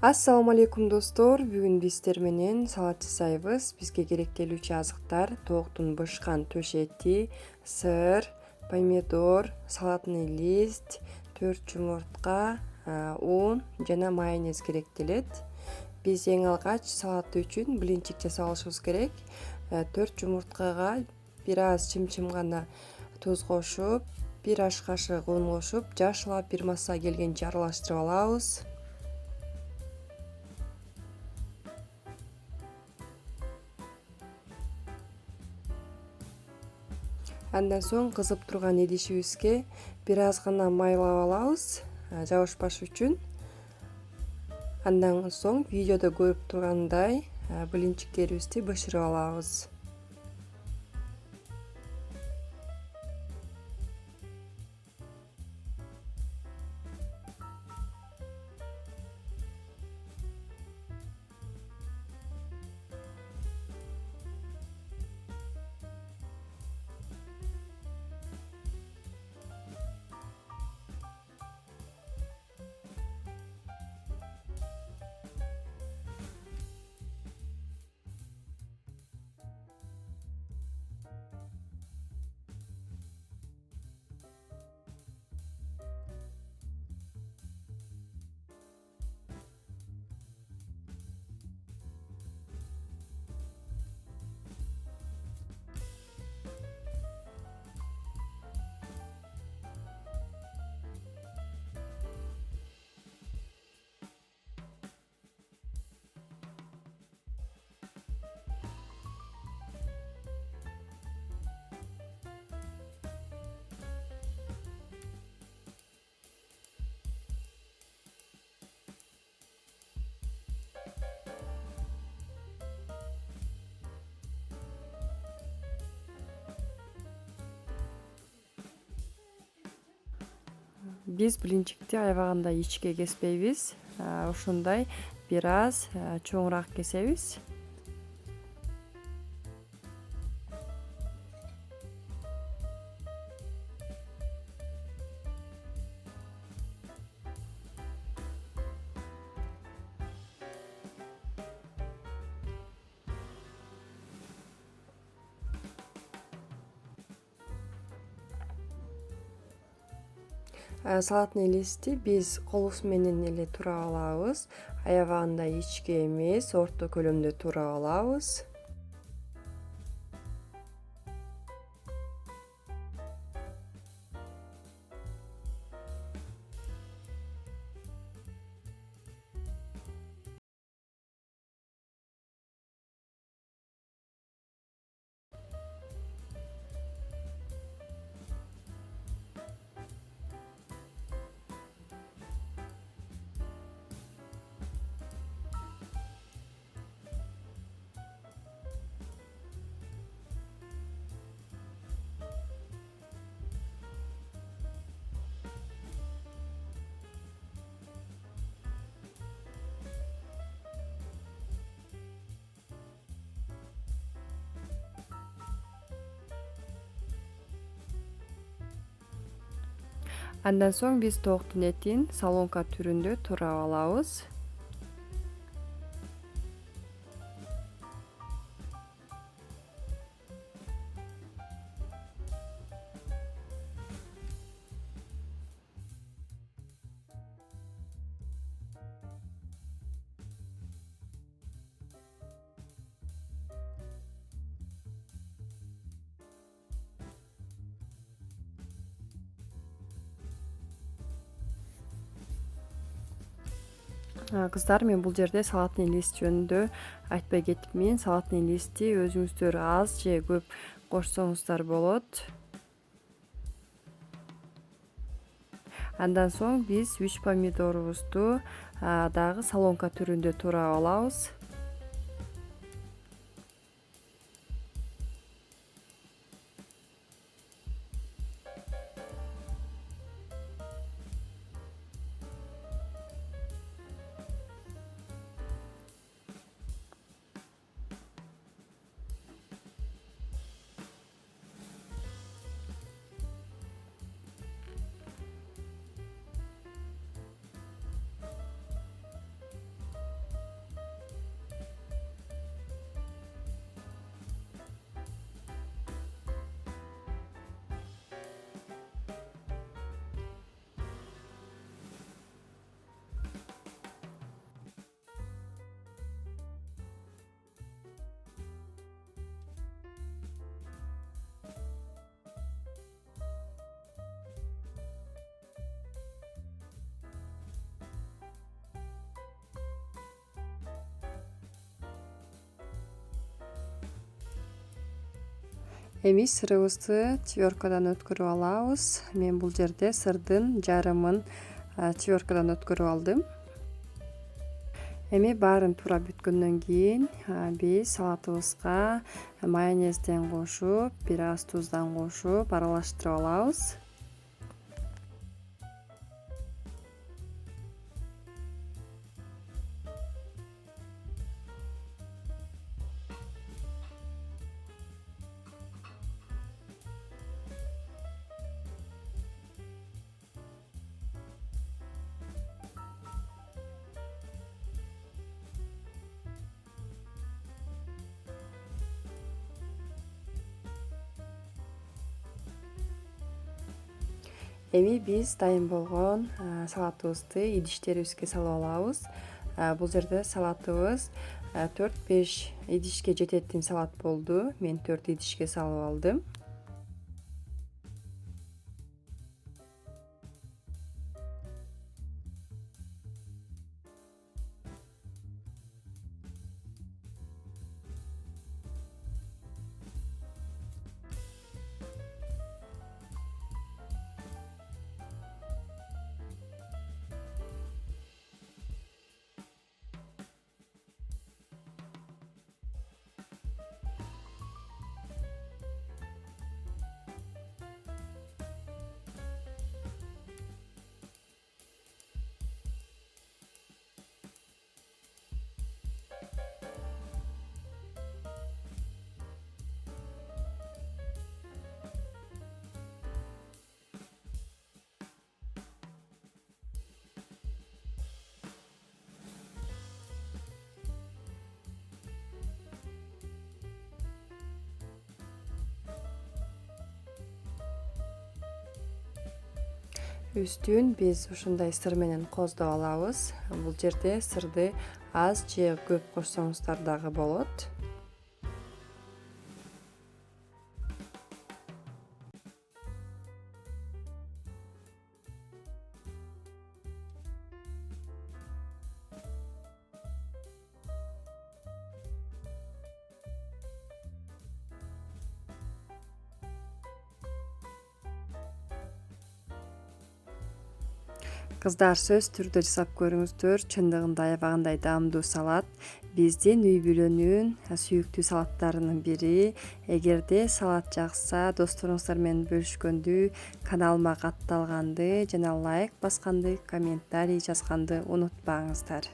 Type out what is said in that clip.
Assalamu alaikum достор. Бүгүн биздер менен салат жасайбыз. Бизге керектелүүчү азыктар: тооктун бышкан төш эти, сыр, помидор, салатный лист, 4 жумуртка, un жана майонез керектелет. Биз эң алгач салат үчүн блинчик жасап алышыбыз керек. 4 жумурткага бир аз чым-чым гана туз кошуп, 1 аш кашык un кошуп, жакшылап бир масса келгенче аралаштырып алабыз. Андан соң кызып турган идишибизге бир аз гана майлап алабыз, жабышпаш үчүн. Андан соң видеодо көрүп тургандай блинчиктерибизди бышырып алабыз. Биз блинчикти аябаганда ичке кеспейбиз. Ушундай бир аз чоңураак кесебиз. Салатный листти биз колубуз менен эле турап алабыз. Аябагында ичке эмес, орто көлөмдө турап алабыз. Андан соң биз тооктун этин солонка түрүндө турап алабыз. Кыздар, мен бул жерде салатный лист жөнүндө айтпай кетипмин. Салатный листти өзүңүздөр аз же көп кошсоңуздар болот. Андан соң биз 3 помидорубузду дагы солонка түрүндө турап алабыз. Эми сырыбызды четверкадан өткөрүп алабыз. Мен бул жерде сырдын жарымын четверкадан өткөрүп алдым. Эми баарын туура бүткөндөн кийин биз салатыбызга майонезден кошуп, бир аз туздан кошуп аралаштырып алабыз. Эми биз дайын болгон салатыбызды идиштерибизге салып алабыз. Бул жерде салатыбыз 4-5 идишке жететін салат болду. Мен 4 идишке салып алдым. Үстүн биз ушундай сыр менен коздоп алабыз. Бул жерде сырды аз же көп кошсоңуздар дагы болот. Кыздар, сөз түрдө жасап көрүңүздөр. Чындыгында аябагандай даамдуу салат. Биздин үй бүлөнүн сүйүктүү салаттарынын бири. Эгерде салат жакса, досторуңуздар менен бөлүшкөндү, каналыма катталганды жана лайк басканды, комментарий жазганды унутпаңыздар.